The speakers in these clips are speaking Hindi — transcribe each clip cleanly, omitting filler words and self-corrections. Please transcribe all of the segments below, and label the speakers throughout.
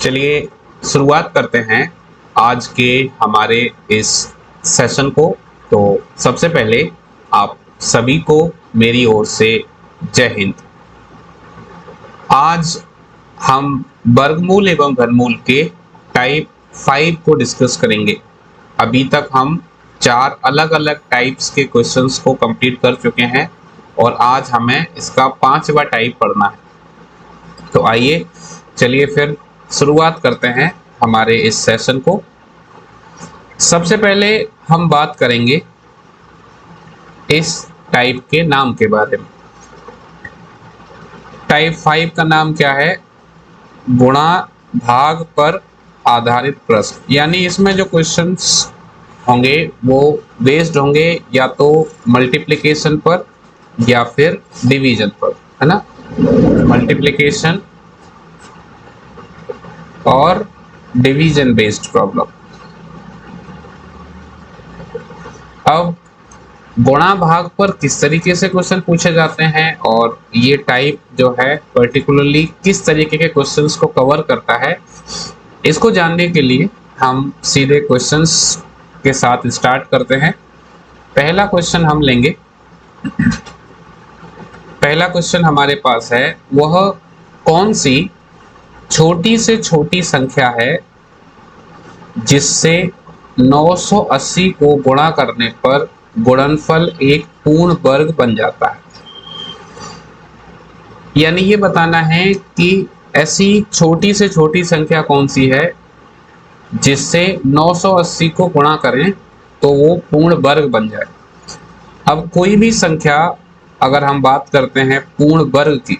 Speaker 1: चलिए शुरुआत करते हैं आज के हमारे इस सेशन को। तो सबसे पहले आप सभी को मेरी ओर से जय हिंद। आज हम वर्गमूल एवं घनमूल के टाइप 5 को डिस्कस करेंगे। अभी तक हम 4 अलग अलग टाइप्स के क्वेश्चंस को कंप्लीट कर चुके हैं और आज हमें इसका 5वां टाइप पढ़ना है। तो आइए चलिए फिर शुरुआत करते हैं हमारे इस सेशन को। सबसे पहले हम बात करेंगे इस टाइप के नाम के बारे में। टाइप 5 का नाम क्या है? गुणा भाग पर आधारित प्रश्न। यानी इसमें जो क्वेश्चंस होंगे वो बेस्ड होंगे या तो मल्टीप्लिकेशन पर या फिर डिवीजन पर, है ना। मल्टीप्लिकेशन और डिवीजन बेस्ड प्रॉब्लम। अब गुणा भाग पर किस तरीके से क्वेश्चन पूछे जाते हैं और ये टाइप जो है पर्टिकुलरली किस तरीके के क्वेश्चंस को कवर करता है, इसको जानने के लिए हम सीधे क्वेश्चंस के साथ स्टार्ट करते हैं। पहला क्वेश्चन हम लेंगे। पहला क्वेश्चन हमारे पास है, वह कौन सी छोटी से छोटी संख्या है जिससे 980 को गुणा करने पर गुणनफल एक पूर्ण वर्ग बन जाता है। यानी ये बताना है कि ऐसी छोटी से छोटी संख्या कौन सी है जिससे 980 को गुणा करें तो वो पूर्ण वर्ग बन जाए। अब कोई भी संख्या अगर हम बात करते हैं पूर्ण वर्ग की,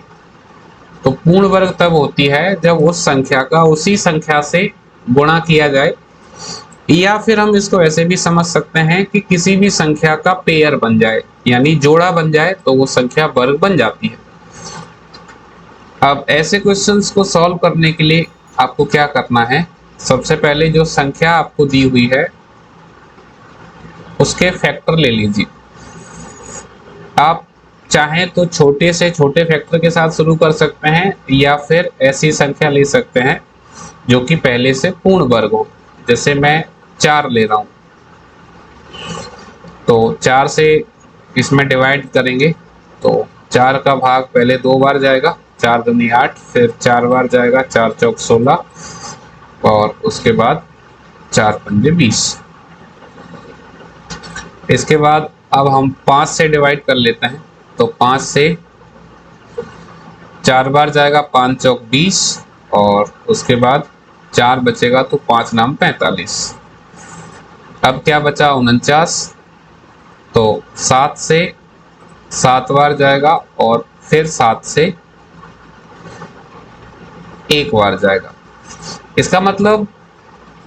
Speaker 1: तो पूर्ण वर्ग तब होती है जब उस संख्या का उसी संख्या से गुणा किया जाए, या फिर हम इसको ऐसे भी समझ सकते हैं कि किसी भी संख्या का पेयर बन जाए, यानी जोड़ा बन जाए तो वो संख्या वर्ग बन जाती है। अब ऐसे क्वेश्चंस को सॉल्व करने के लिए आपको क्या करना है? सबसे पहले जो संख्या आपको दी हुई है उसके फैक्टर ले लीजिए। आप चाहें तो छोटे से छोटे फैक्टर के साथ शुरू कर सकते हैं या फिर ऐसी संख्या ले सकते हैं जो कि पहले से पूर्ण वर्ग हो। जैसे मैं 4 ले रहा हूं, तो 4 से इसमें डिवाइड करेंगे तो 4 का भाग पहले 2 बार जाएगा, 4 दूनी 8, फिर 4 बार जाएगा, 4 चौक 16 और उसके बाद 4 पंजे 20। इसके बाद अब हम 5 से डिवाइड कर लेते हैं, तो 5 से 4 बार जाएगा, 5 चौक 20 और उसके बाद 4 बचेगा तो 5 नाम 45। अब क्या बचा? 49। तो 7 से 7 बार जाएगा और फिर 7 से 1 बार जाएगा। इसका मतलब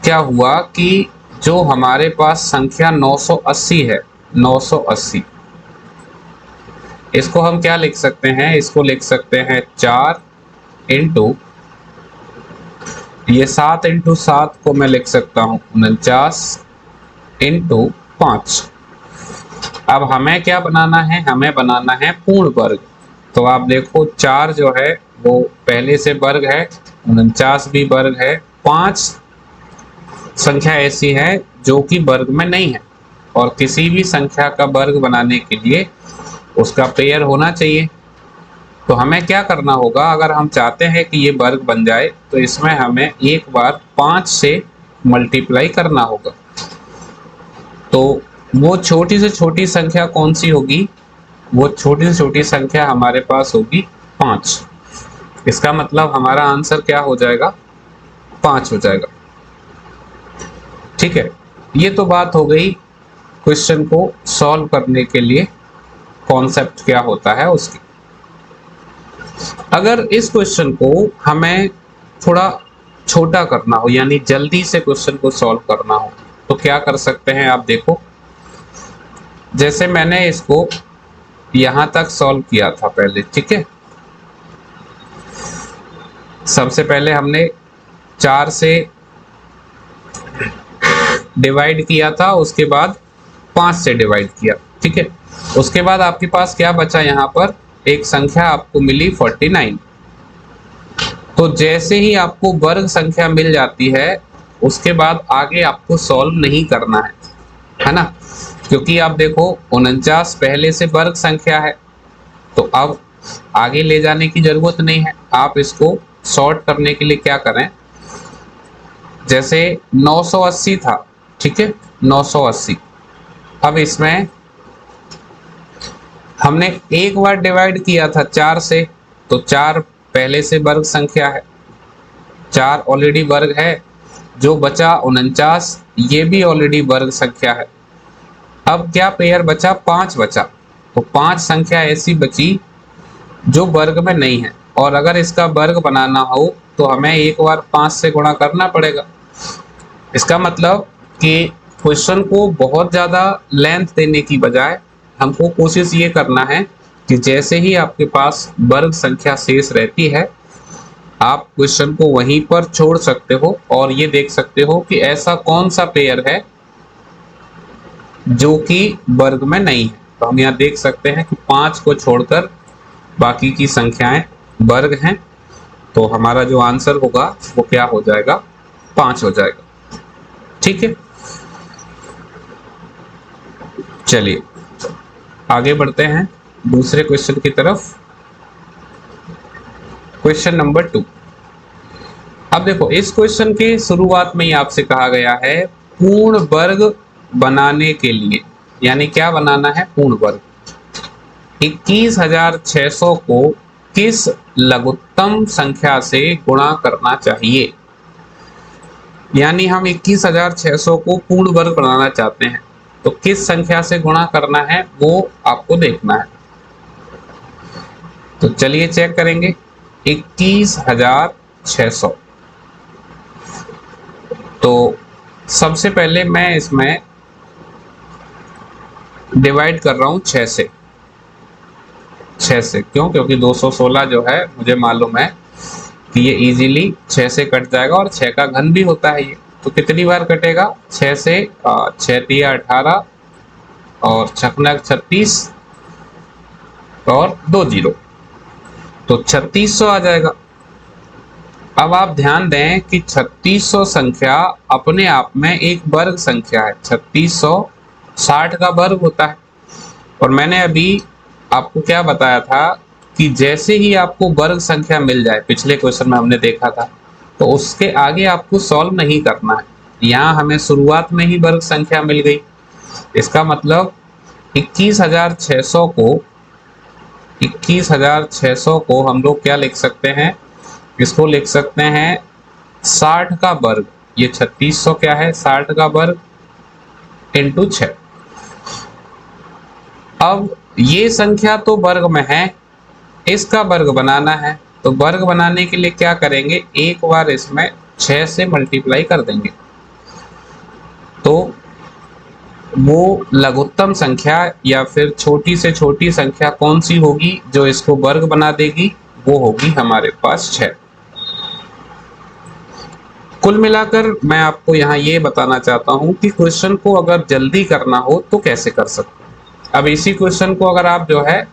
Speaker 1: क्या हुआ कि जो हमारे पास संख्या 980 है, 980, इसको हम क्या लिख सकते हैं? इसको लिख सकते हैं 4 इंटू, ये 7 इंटू 7 को मैं लिख सकता हूँ 49 इंटू 5। अब हमें क्या बनाना है? हमें बनाना है पूर्ण वर्ग। तो आप देखो 4 जो है वो पहले से वर्ग है, 49 भी वर्ग है, 5 संख्या ऐसी है जो कि वर्ग में नहीं है, और किसी भी संख्या का वर्ग बनाने के लिए उसका पेयर होना चाहिए। तो हमें क्या करना होगा? अगर हम चाहते हैं कि ये वर्ग बन जाए तो इसमें हमें एक बार 5 से मल्टीप्लाई करना होगा। तो वो छोटी से छोटी संख्या कौन सी होगी? वो छोटी से छोटी संख्या हमारे पास होगी 5। इसका मतलब हमारा आंसर क्या हो जाएगा? 5 हो जाएगा। ठीक है, ये तो बात हो गई क्वेश्चन को सॉल्व करने के लिए कॉन्सेप्ट क्या होता है उसकी। अगर इस क्वेश्चन को हमें थोड़ा छोटा करना हो, यानी जल्दी से क्वेश्चन को सॉल्व करना हो, तो क्या कर सकते हैं? आप देखो, जैसे मैंने इसको यहां तक सॉल्व किया था पहले, ठीक है। सबसे पहले हमने 4 से डिवाइड किया था, उसके बाद 5 से डिवाइड किया, ठीक है। उसके बाद आपके पास क्या बचा? यहाँ पर एक संख्या आपको मिली 49। तो तो जैसे ही आपको वर्ग संख्या मिल जाती है उसके बाद आगे आपको सॉल्व नहीं करना है ना, क्योंकि आप देखो 49 पहले से वर्ग संख्या है, तो अब आगे ले जाने की जरूरत नहीं है। आप इसको सॉर्ट करने के लिए क्या करें, जैसे 980 था, ठीक है 980, अब इसमें हमने एक बार डिवाइड किया था 4 से, तो 4 पहले से वर्ग संख्या है, 4 ऑलरेडी वर्ग है, जो बचा 49 ये भी ऑलरेडी वर्ग संख्या है। अब क्या पेयर बचा, 5 बचा, तो 5 संख्या ऐसी बची जो वर्ग में नहीं है, और अगर इसका वर्ग बनाना हो तो हमें एक बार 5 से गुणा करना पड़ेगा। इसका मतलब कि क्वेश्चन को बहुत ज़्यादा लेंथ देने की बजाय हमको कोशिश ये करना है कि जैसे ही आपके पास वर्ग संख्या शेष रहती है आप क्वेश्चन को वहीं पर छोड़ सकते हो और ये देख सकते हो कि ऐसा कौन सा पेयर है जो कि वर्ग में नहीं है। तो हम यहाँ देख सकते हैं कि 5 को छोड़कर बाकी की संख्याएं वर्ग हैं, तो हमारा जो आंसर होगा वो क्या हो जाएगा, 5 हो जाएगा। ठीक है, चलिए आगे बढ़ते हैं दूसरे क्वेश्चन की तरफ। Question number 2। अब देखो इस क्वेश्चन के शुरुआत में ही आपसे कहा गया है पूर्ण वर्ग बनाने के लिए, यानी क्या बनाना है, पूर्ण वर्ग। 21,600 को किस लघुत्तम संख्या से गुणा करना चाहिए, यानी हम 21,600 को पूर्ण वर्ग बनाना चाहते हैं, तो किस संख्या से गुणा करना है वो आपको देखना है। तो चलिए चेक करेंगे। 21,600, तो सबसे पहले मैं इसमें डिवाइड कर रहा हूं 6 से। 6 से क्यों, क्योंकि 216 जो है मुझे मालूम है कि ये इजीली 6 से कट जाएगा और 6 का घन भी होता है ये, तो कितनी बार कटेगा, 6 से 6 तिया 18 और 6 36 और 2 जीरो, तो 3600 आ जाएगा। अब आप ध्यान दें कि 3600 संख्या अपने आप में एक वर्ग संख्या है, 3600 60 का वर्ग होता है, और मैंने अभी आपको क्या बताया था कि जैसे ही आपको वर्ग संख्या मिल जाए, पिछले क्वेश्चन में हमने देखा था, तो उसके आगे आपको सॉल्व नहीं करना है। यहाँ हमें शुरुआत में ही वर्ग संख्या मिल गई, इसका मतलब 21,600 को हम लोग क्या लिख सकते हैं, इसको लिख सकते हैं 60 का वर्ग। ये 3600 क्या है, 60 का वर्ग इंटू 6। अब ये संख्या तो वर्ग में है, इसका वर्ग बनाना है, तो वर्ग बनाने के लिए क्या करेंगे, एक बार इसमें 6 से मल्टीप्लाई कर देंगे, तो वो लघुत्तम संख्या या फिर छोटी से छोटी संख्या कौन सी होगी जो इसको वर्ग बना देगी, वो होगी हमारे पास 6। कुल मिलाकर मैं आपको यहाँ ये बताना चाहता हूँ कि क्वेश्चन को अगर जल्दी करना हो तो कैसे कर सकते हैं। अब इसी क्वेश्चन को अगर आप जो है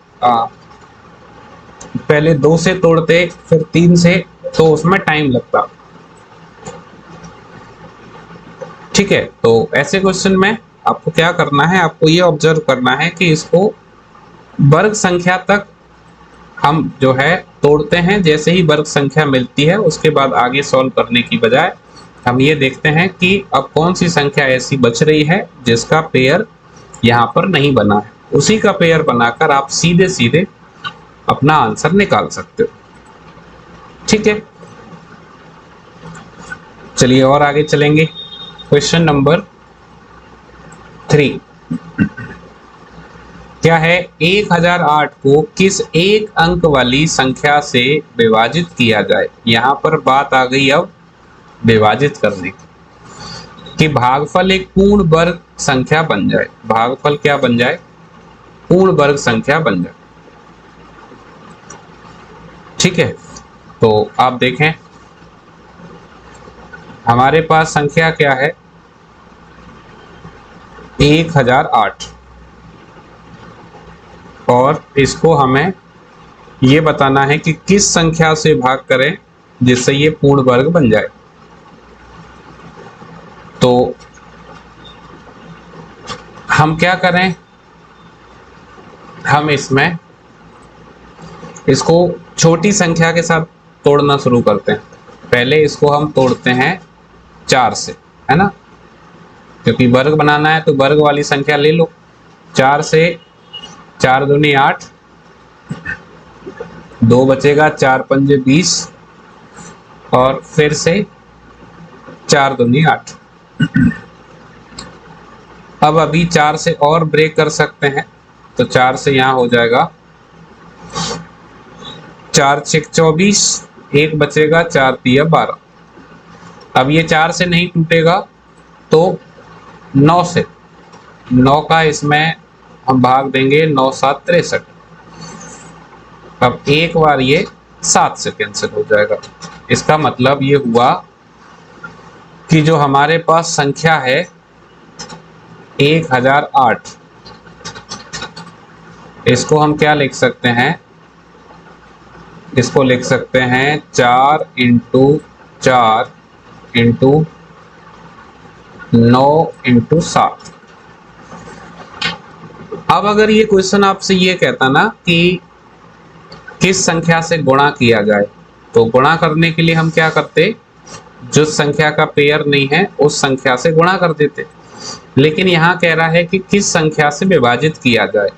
Speaker 1: पहले 2 से तोड़ते फिर 3 से, तो उसमें टाइम लगता। ठीक है, तो ऐसे क्वेश्चन में आपको क्या करना है, आपको ये ऑब्जर्व करना है कि इसको वर्ग संख्या तक हम जो है तोड़ते हैं, जैसे ही वर्ग संख्या मिलती है उसके बाद आगे सॉल्व करने की बजाय हम ये देखते हैं कि अब कौन सी संख्या ऐसी बच रही है जिसका पेयर यहाँ पर नहीं बना है, उसी का पेयर बनाकर आप सीधे सीधे अपना आंसर निकाल सकते हो। ठीक है, चलिए और आगे चलेंगे। क्वेश्चन नंबर 3 क्या है, 1008 को किस एक अंक वाली संख्या से विभाजित किया जाए। यहां पर बात आ गई अब विभाजित करने की, कि भागफल एक पूर्ण वर्ग संख्या बन जाए। भागफल क्या बन जाए, पूर्ण वर्ग संख्या बन जाए। ठीक है, तो आप देखें हमारे पास संख्या क्या है, 1008, और इसको हमें ये बताना है कि किस संख्या से भाग करें जिससे ये पूर्ण वर्ग बन जाए। तो हम क्या करें, हम इसमें इसको छोटी संख्या के साथ तोड़ना शुरू करते हैं। पहले इसको हम तोड़ते हैं 4 से, है ना, क्योंकि वर्ग बनाना है तो वर्ग वाली संख्या ले लो। 4 से 4 दूनी 8, 2 बचेगा, 4 पंजे 20, और फिर से 4 दूनी 8। अब अभी 4 से और ब्रेक कर सकते हैं, तो 4 से यहाँ हो जाएगा 4 6 24, 1 बचेगा, 4 तिया 12। अब ये 4 से नहीं टूटेगा तो 9 से, 9 का इसमें हम भाग देंगे, 9 7 63। अब एक बार ये 7 से कैंसिल हो जाएगा। इसका मतलब ये हुआ कि जो हमारे पास संख्या है 1008, इसको हम क्या लिख सकते हैं, इसको लिख सकते हैं 4 इंटू 4 इंटू 9 इंटू 7। अब अगर ये क्वेश्चन आपसे ये कहता ना कि किस संख्या से गुणा किया जाए, तो गुणा करने के लिए हम क्या करते, जो संख्या का पेयर नहीं है उस संख्या से गुणा कर देते। लेकिन यहाँ कह रहा है कि किस संख्या से विभाजित किया जाए।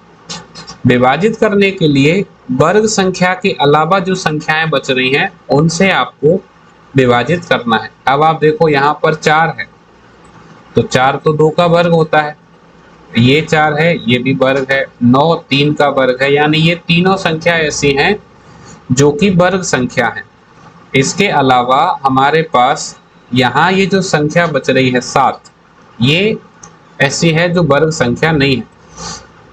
Speaker 1: विभाजित करने के लिए वर्ग संख्या के अलावा जो संख्याएं बच रही हैं उनसे आपको विभाजित करना है। अब आप देखो यहाँ पर 4 है, तो 4 तो 2 का वर्ग होता है, ये 4 है, ये भी वर्ग है, 9 3 का वर्ग है, यानी ये तीनों संख्या ऐसी हैं जो कि वर्ग संख्या है। इसके अलावा हमारे पास यहाँ ये जो संख्या बच रही है 7, ये ऐसी है जो वर्ग संख्या नहीं है।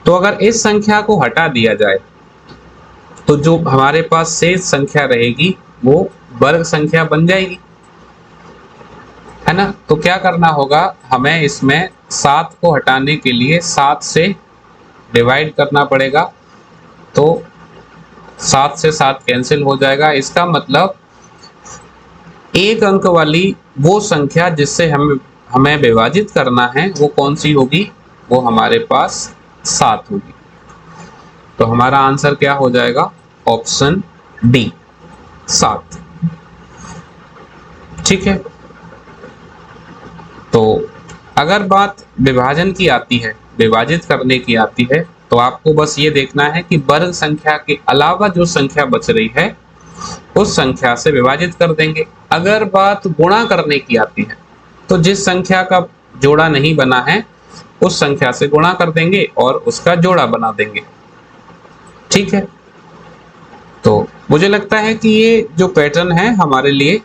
Speaker 1: तो अगर इस संख्या को हटा दिया जाए तो जो हमारे पास शेष संख्या रहेगी वो वर्ग संख्या बन जाएगी, है ना। तो क्या करना होगा, हमें इसमें 7 को हटाने के लिए 7 से डिवाइड करना पड़ेगा, तो 7 से 7 कैंसिल हो जाएगा। इसका मतलब एक अंक वाली वो संख्या जिससे हमें विभाजित करना है वो कौन सी होगी, वो हमारे पास 7 होगी। तो हमारा आंसर क्या हो जाएगा, ऑप्शन डी 7। ठीक है। तो अगर बात विभाजन की आती है, विभाजित करने की आती है, तो आपको बस ये देखना है कि वर्ग संख्या के अलावा जो संख्या बच रही है उस संख्या से विभाजित कर देंगे। अगर बात गुणा करने की आती है तो जिस संख्या का जोड़ा नहीं बना है उस संख्या से गुणा कर देंगे और उसका जोड़ा बना देंगे। ठीक है। तो मुझे लगता है कि ये जो पैटर्न है हमारे लिए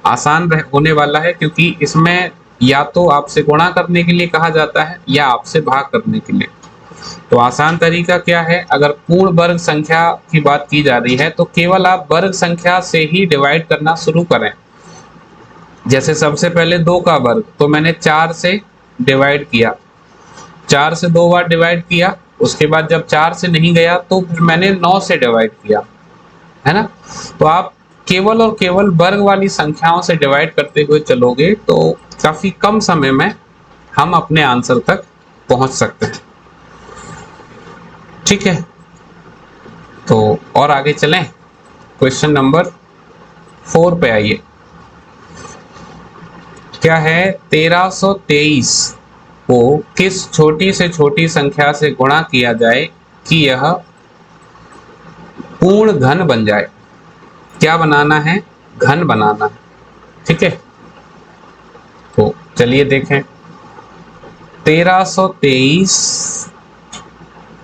Speaker 1: आसान होने वाला है, क्योंकि इसमें या तो आपसे गुणा करने के लिए कहा जाता है या आपसे भाग करने के लिए। तो आसान तरीका क्या है, अगर पूर्ण वर्ग संख्या की बात की जा रही है तो केवल आप वर्ग संख्या से ही डिवाइड करना शुरू करें। जैसे सबसे पहले 2 का वर्ग, तो मैंने 4 से डिवाइड किया, 4 से 2 बार डिवाइड किया, उसके बाद जब 4 से नहीं गया तो फिर मैंने 9 से डिवाइड किया, है ना। तो आप केवल और केवल वर्ग वाली संख्याओं से डिवाइड करते हुए चलोगे तो काफी कम समय में हम अपने आंसर तक पहुंच सकते हैं। ठीक है। तो और आगे चलें, क्वेश्चन नंबर 4 पे आइए। क्या है, 1323 को किस छोटी से छोटी संख्या से गुणा किया जाए कि यह पूर्ण घन बन जाए। क्या बनाना है, घन बनाना है। ठीक है। तो चलिए देखें, 1323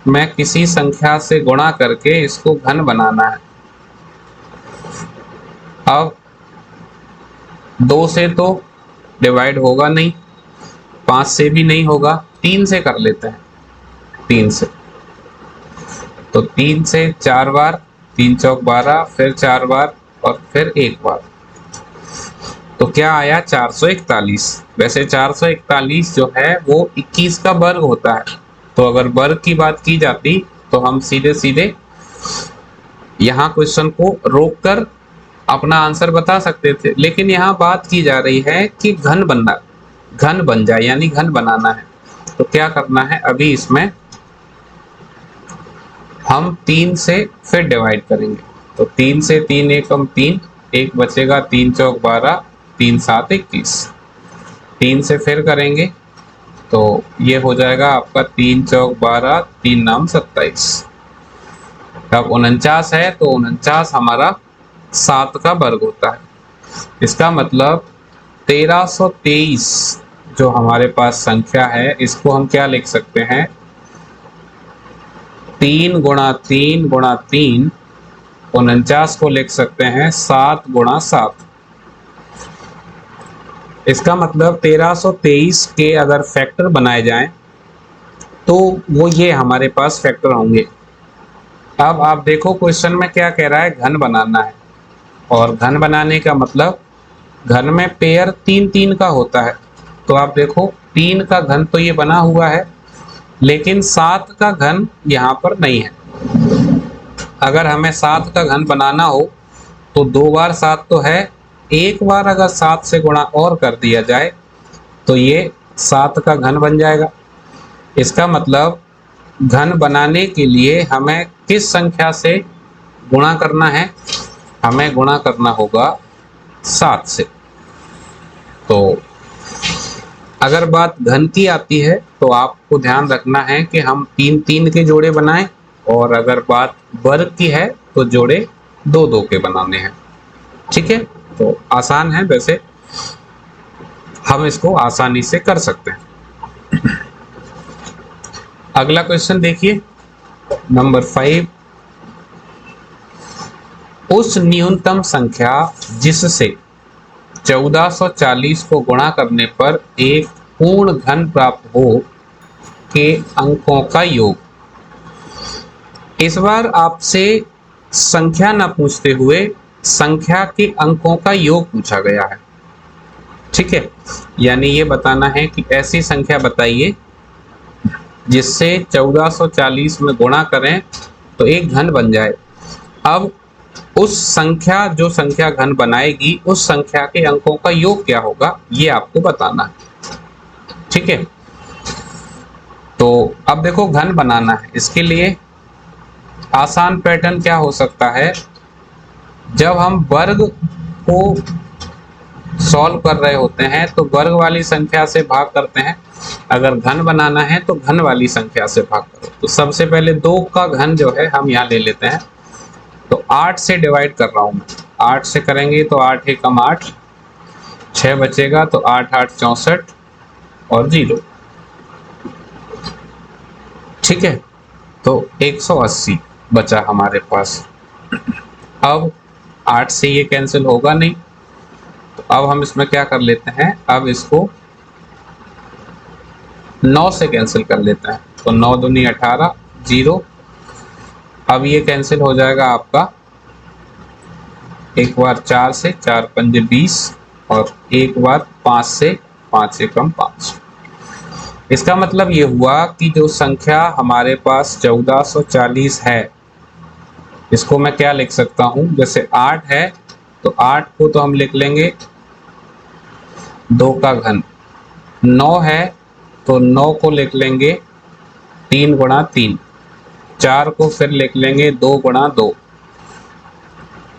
Speaker 1: में किसी संख्या से गुणा करके इसको घन बनाना है। अब 2 से तो डिवाइड होगा नहीं, 5 से भी नहीं होगा, 3 से कर लेते हैं। 3 से, तो 3 से 4 बार, 3 चौक 12, फिर 4 बार और फिर 1 बार, तो क्या आया 441। वैसे 441 जो है वो 21 का वर्ग होता है, तो अगर वर्ग की बात की जाती तो हम सीधे सीधे यहाँ क्वेश्चन को रोककर अपना आंसर बता सकते थे, लेकिन यहाँ बात की जा रही है कि घन बन जाए, यानी घन बनाना है। तो क्या करना है, अभी इसमें हम 3 से फिर डिवाइड करेंगे। तो 3 से 3 एकम 3, एक बचेगा, 3 चौक 12, 3 सात 21। 3 से फिर करेंगे तो ये हो जाएगा आपका 3 चौक 12, 3 नाम 27। अब 49 है तो 49 हमारा 7 का वर्ग होता है। इसका मतलब 1323 जो हमारे पास संख्या है, इसको हम क्या लिख सकते हैं, 3 गुणा 3 गुणा 3, 49 को लिख सकते हैं 7 गुणा 7। इसका मतलब 1323 के अगर फैक्टर बनाए जाएं तो वो ये हमारे पास फैक्टर होंगे। अब आप देखो क्वेश्चन में क्या कह रहा है, घन बनाना है, और घन बनाने का मतलब घन में पेयर 3 3 का होता है। तो आप देखो 3 का घन तो ये बना हुआ है, लेकिन 7 का घन यहाँ पर नहीं है। अगर हमें 7 का घन बनाना हो तो 2 बार 7 तो है, एक बार अगर 7 से गुणा और कर दिया जाए तो ये 7 का घन बन जाएगा। इसका मतलब घन बनाने के लिए हमें किस संख्या से गुणा करना है, हमें गुणा करना होगा 7 से। तो अगर बात घन की आती है तो आपको ध्यान रखना है कि हम 3 3 के जोड़े बनाएं, और अगर बात वर्ग की है तो जोड़े 2 2 के बनाने हैं। ठीक है, तो आसान है, वैसे हम इसको आसानी से कर सकते हैं। अगला क्वेश्चन देखिए, नंबर 5। उस न्यूनतम संख्या जिससे 1440 को गुणा करने पर एक पूर्ण घन प्राप्त हो के अंकों का योग। इस बार आपसे संख्या न पूछते हुए संख्या के अंकों का योग पूछा गया है। ठीक है, यानी ये बताना है कि ऐसी संख्या बताइए जिससे 1440 में गुणा करें तो एक घन बन जाए। अब उस संख्या, जो संख्या घन बनाएगी, उस संख्या के अंकों का योग क्या होगा, ये आपको बताना है। ठीक है, तो अब देखो घन बनाना है, इसके लिए आसान पैटर्न क्या हो सकता है, जब हम वर्ग को सॉल्व कर रहे होते हैं तो वर्ग वाली संख्या से भाग करते हैं, अगर घन बनाना है तो घन वाली संख्या से भाग करो। तो सबसे पहले 2 का घन जो है हम यहाँ ले लेते हैं, तो 8 से डिवाइड कर रहा हूं मैं। 8 से करेंगे तो 8 एकम 8, 6 बचेगा, तो 8 8 64 और 0। ठीक है, तो 180 बचा हमारे पास। अब 8 से ये कैंसिल होगा नहीं, तो अब हम इसमें क्या कर लेते हैं, अब इसको 9 से कैंसिल कर लेते हैं। तो 9 दूनी 18, 0। अब ये कैंसिल हो जाएगा आपका एक बार 4 से, 4 पंजे 20, और एक बार 5 से, 5 एकम 5। इसका मतलब ये हुआ कि जो संख्या हमारे पास 1440 है, इसको मैं क्या लिख सकता हूं, जैसे 8 है तो 8 को तो हम लिख लेंगे 2 का घन, 9 है तो 9 को लिख लेंगे 3 गुणा 3, 4 को फिर लिख लेंगे 2 गुणा 2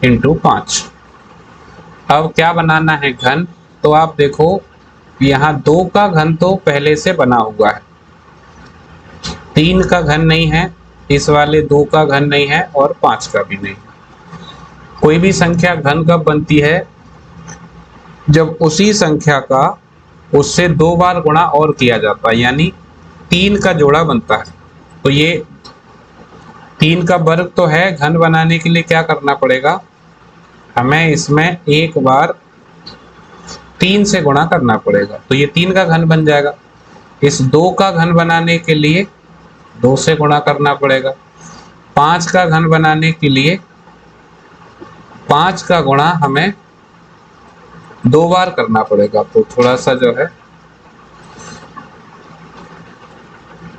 Speaker 1: इंटू 5। अब क्या बनाना है, घन। तो आप देखो यहाँ 2 का घन तो पहले से बना हुआ है, 3 का घन नहीं है, इस वाले 2 का घन नहीं है, और 5 का भी नहीं। कोई भी संख्या घन कब बनती है, जब उसी संख्या का उससे 2 बार गुणा और किया जाता है, यानी 3 का जोड़ा बनता है। तो ये 3 का वर्ग तो है, घन बनाने के लिए क्या करना पड़ेगा, हमें इसमें एक बार 3 से गुणा करना पड़ेगा, तो ये 3 का घन बन जाएगा। इस 2 का घन बनाने के लिए 2 से गुणा करना पड़ेगा। 5 का घन बनाने के लिए 5 का गुणा हमें 2 बार करना पड़ेगा। तो थोड़ा सा जो है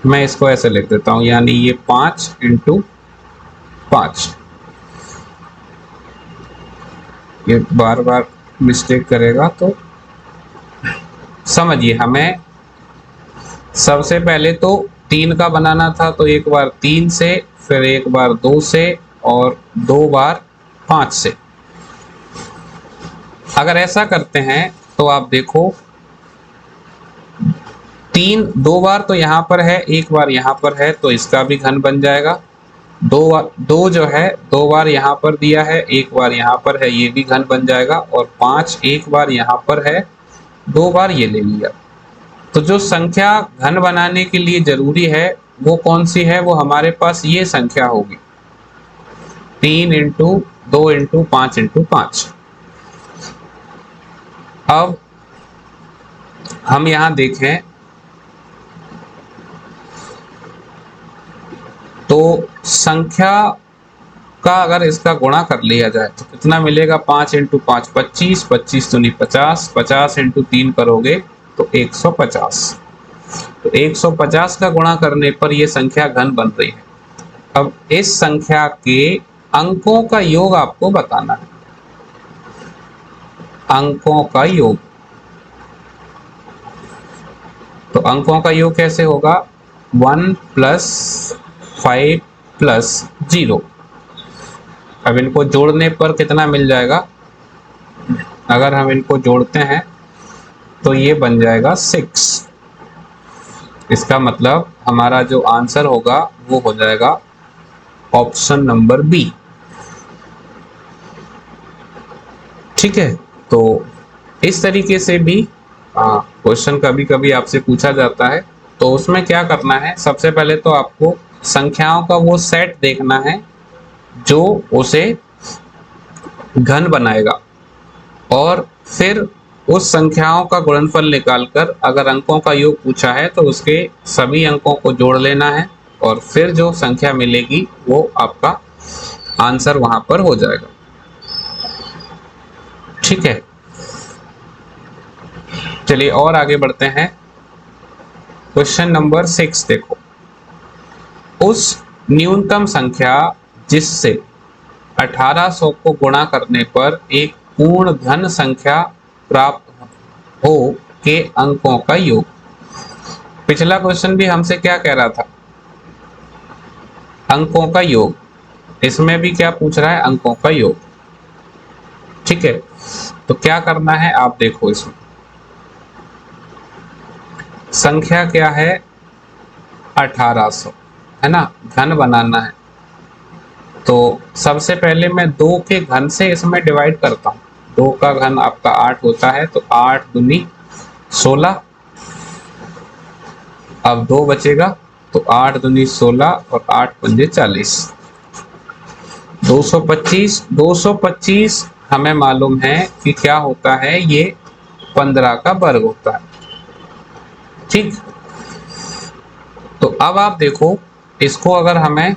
Speaker 1: मैं इसको ऐसे लिख देता हूं, यानी ये 5 इंटू 5, ये बार बार मिस्टेक करेगा, तो समझिए हमें सबसे पहले तो 3 का बनाना था, तो एक बार 3 से, फिर एक बार 2 से और 2 बार 5 से। अगर ऐसा करते हैं तो आप देखो 2 बार तो यहाँ पर है, एक बार यहाँ पर है, तो इसका भी घन बन जाएगा। 2 जो है 2 बार यहाँ पर दिया है, एक बार यहाँ पर है, ये भी घन बन जाएगा। और 5 एक बार यहाँ पर है, 2 बार ये ले लिया। तो जो संख्या घन बनाने के लिए जरूरी है वो कौन सी है? वो हमारे पास ये संख्या होगी, 3 इंटू 2 इंटू 5 इंटू 5। अब हम यहां देखें तो संख्या का अगर इसका गुणा कर लिया जाए तो कितना मिलेगा? 5 इंटू 5 25, 25 दूनी 50, 50 इंटू 3 करोगे तो 150। तो 150 का गुणा करने पर यह संख्या घन बन रही है। अब इस संख्या के अंकों का योग आपको बताना है, अंकों का योग। तो अंकों का योग कैसे होगा? 1 प्लस 5 प्लस 0। अब इनको जोड़ने पर कितना मिल जाएगा? अगर हम इनको जोड़ते हैं तो ये बन जाएगा 6। इसका मतलब हमारा जो आंसर होगा वो हो जाएगा ऑप्शन नंबर बी। ठीक है, तो इस तरीके से भी क्वेश्चन कभी कभी आपसे पूछा जाता है। तो उसमें क्या करना है, सबसे पहले तो आपको संख्याओं का वो सेट देखना है जो उसे घन बनाएगा, और फिर उस संख्याओं का गुणनफल निकालकर अगर अंकों का योग पूछा है तो उसके सभी अंकों को जोड़ लेना है, और फिर जो संख्या मिलेगी वो आपका आंसर वहां पर हो जाएगा। ठीक है, चलिए और आगे बढ़ते हैं। क्वेश्चन नंबर 6 देखो, उस न्यूनतम संख्या जिससे 1800 को गुणा करने पर एक पूर्ण घन संख्या प्राप्त हो के अंकों का योग। पिछला क्वेश्चन भी हमसे क्या कह रहा था? अंकों का योग। इसमें भी क्या पूछ रहा है? अंकों का योग। ठीक है, तो क्या करना है आप देखो, इसमें संख्या क्या है? 1800 है ना, घन बनाना है। तो सबसे पहले मैं 2 के घन से इसमें डिवाइड करता हूं। 2 का घन आपका 8 होता है, तो 8 दूनी 16। अब 2 बचेगा, तो 8 दूनी 16 और 8 पंजे 40। 225, 225 हमें मालूम है कि क्या होता है, ये 15 का वर्ग होता है। ठीक, तो अब आप देखो, इसको अगर हमें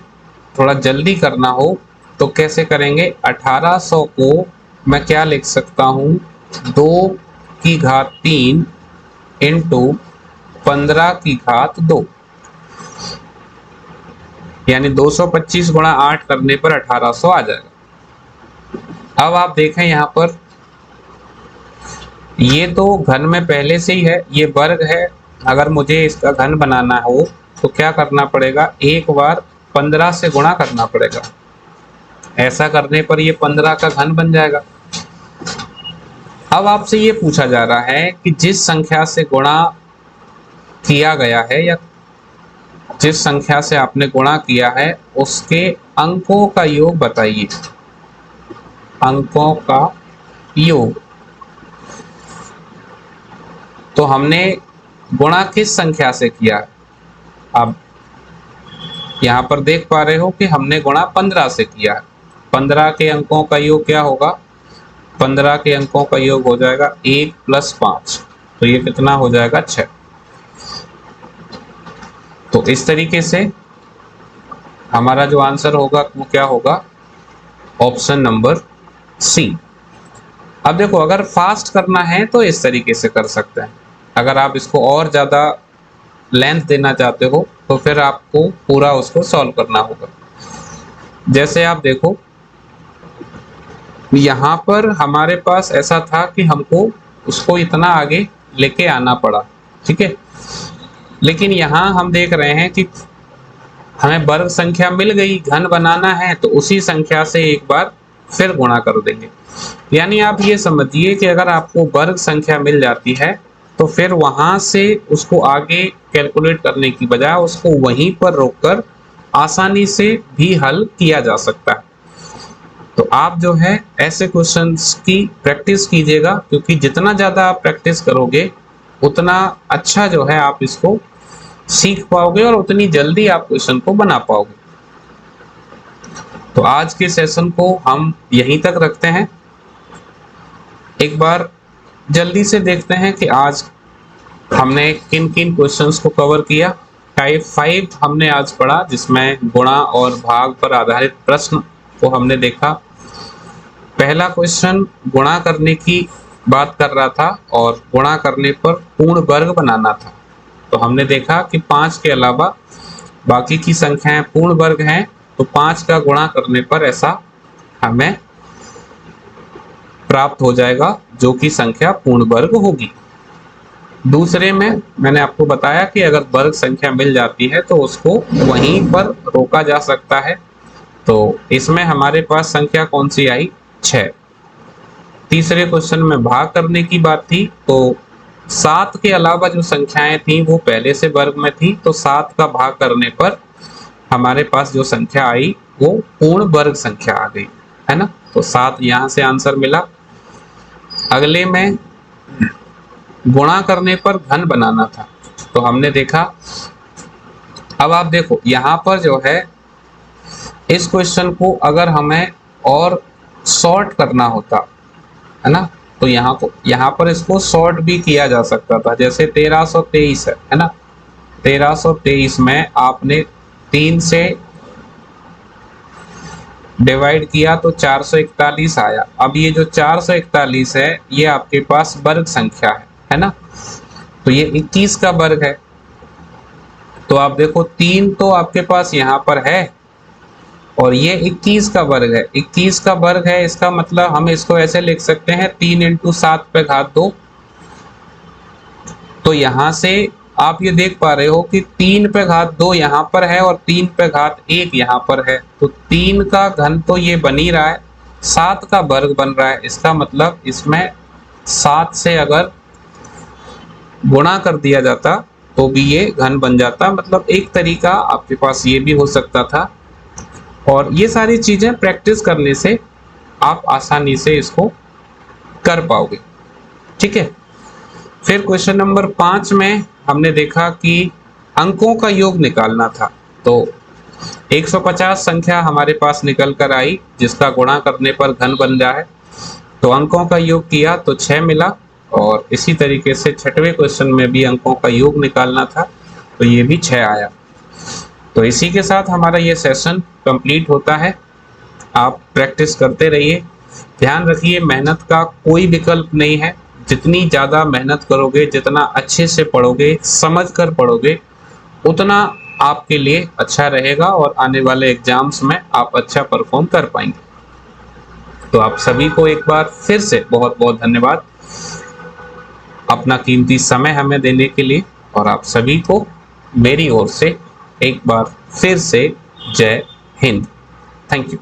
Speaker 1: थोड़ा जल्दी करना हो तो कैसे करेंगे? 1800 को मैं क्या लिख सकता हूं? 2 की घात 3 इंटू 15 की घात 2, यानी 225 गुणा 8 करने पर 1800 आ जाएगा। अब आप देखें यहां पर, ये तो घन में पहले से ही है, ये वर्ग है। अगर मुझे इसका घन बनाना हो तो क्या करना पड़ेगा? एक बार 15 से गुणा करना पड़ेगा। ऐसा करने पर ये 15 का घन बन जाएगा। अब आपसे ये पूछा जा रहा है कि जिस संख्या से गुणा किया गया है, या जिस संख्या से आपने गुणा किया है, उसके अंकों का योग बताइए। अंकों का योग। तो हमने गुणा किस संख्या से किया है? आप यहां पर देख पा रहे हो कि हमने गुणा 15 से किया है। 15 के अंकों का योग क्या होगा? 15 के अंकों का योग हो जाएगा 1 प्लस 5, तो ये कितना हो जाएगा? 6। तो इस तरीके से हमारा जो आंसर होगा वो क्या होगा? Option number C. अब देखो, अगर फास्ट करना है तो इस तरीके से कर सकते हैं। अगर आप इसको और ज्यादा लेंथ देना चाहते हो तो फिर आपको पूरा उसको सॉल्व करना होगा। जैसे आप देखो, यहाँ पर हमारे पास ऐसा था कि हमको उसको इतना आगे लेके आना पड़ा, ठीक है। लेकिन यहाँ हम देख रहे हैं कि हमें वर्ग संख्या मिल गई, घन बनाना है तो उसी संख्या से एक बार फिर गुणा कर देंगे। यानी आप ये समझिए कि अगर आपको वर्ग संख्या मिल जाती है तो फिर वहां से उसको आगे कैलकुलेट करने की बजाय उसको वहीं पर रोककर आसानी से भी हल किया जा सकता है। तो आप जो है ऐसे क्वेश्चंस की प्रैक्टिस कीजिएगा, क्योंकि जितना ज़्यादा आप प्रैक्टिस करोगे उतना अच्छा जो है आप इसको सीख पाओगे और उतनी जल्दी आप क्वेश्चन को बना पाओगे। तो आज के सेशन को हम यहीं तक रखते हैं। एक बार जल्दी से देखते हैं कि आज हमने किन किन क्वेश्चंस को कवर किया। टाइप 5 हमने आज पढ़ा, जिसमें गुणा और भाग पर आधारित प्रश्न को हमने देखा। पहला क्वेश्चन गुणा करने की बात कर रहा था और गुणा करने पर पूर्ण वर्ग बनाना था। तो हमने देखा कि 5 के अलावा बाकी की संख्याएं पूर्ण वर्ग हैं, तो 5 का गुणा करने पर ऐसा हमें प्राप्त हो जाएगा जो कि संख्या पूर्ण वर्ग होगी। दूसरे में मैंने आपको बताया कि अगर वर्ग संख्या मिल जाती है तो उसको वहीं पर रोका जा सकता है। तो इसमें हमारे पास संख्या कौन सी आई? 6। तीसरे क्वेश्चन में भाग करने की बात थी, तो 7 के अलावा जो संख्याएं थी वो पहले से वर्ग में थी, तो 7 का भाग करने पर हमारे पास जो संख्या आई वो पूर्ण वर्ग संख्या आ गई, है ना। तो 7 यहाँ से आंसर मिला। अगले में गुणा करने पर घन बनाना था, तो हमने देखा। अब आप देखो यहाँ पर जो है इस क्वेश्चन को अगर हमें और सॉर्ट करना होता, है ना, तो यहाँ पर इसको सॉर्ट भी किया जा सकता था। जैसे 1323 है ना, 1323 में आपने 3 से डिवाइड किया तो 441 आया। अब ये जो 441 है ये आपके पास वर्ग संख्या है ना, तो ये 21 का वर्ग है। तो आप देखो 3 तो आपके पास यहाँ पर है और ये 21 का वर्ग है। 21 का वर्ग है, इसका मतलब हम इसको ऐसे लिख सकते हैं 3 × 7 पे घात 2। तो यहाँ से आप ये देख पा रहे हो कि 3 पे घात 2 यहाँ पर है और 3 पे घात 1 यहाँ पर है। तो 3 का घन तो ये बन ही रहा है, 7 का वर्ग बन रहा है। इसका मतलब इसमें 7 से अगर गुणा कर दिया जाता तो भी ये घन बन जाता। मतलब एक तरीका आपके पास ये भी हो सकता था। और ये सारी चीजें प्रैक्टिस करने से आप आसानी से इसको कर पाओगे, ठीक है। फिर क्वेश्चन नंबर 5 में हमने देखा कि अंकों का योग निकालना था। तो 150 संख्या हमारे पास निकल कर आई जिसका गुणा करने पर घन बन जाए। तो अंकों का योग किया तो 6 मिला। और इसी तरीके से 6वें क्वेश्चन में भी अंकों का योग निकालना था, तो ये भी 6 आया। तो इसी के साथ हमारा ये सेशन कंप्लीट होता है। आप प्रैक्टिस करते रहिए। ध्यान रखिए मेहनत का कोई विकल्प नहीं है। जितनी ज़्यादा मेहनत करोगे, जितना अच्छे से पढ़ोगे, समझ कर पढ़ोगे, उतना आपके लिए अच्छा रहेगा और आने वाले एग्जाम्स में आप अच्छा परफॉर्म कर पाएंगे। तो आप सभी को एक बार फिर से बहुत बहुत धन्यवाद अपना कीमती समय हमें देने के लिए। और आप सभी को मेरी ओर से एक बार फिर से जय हिंद। Thank you.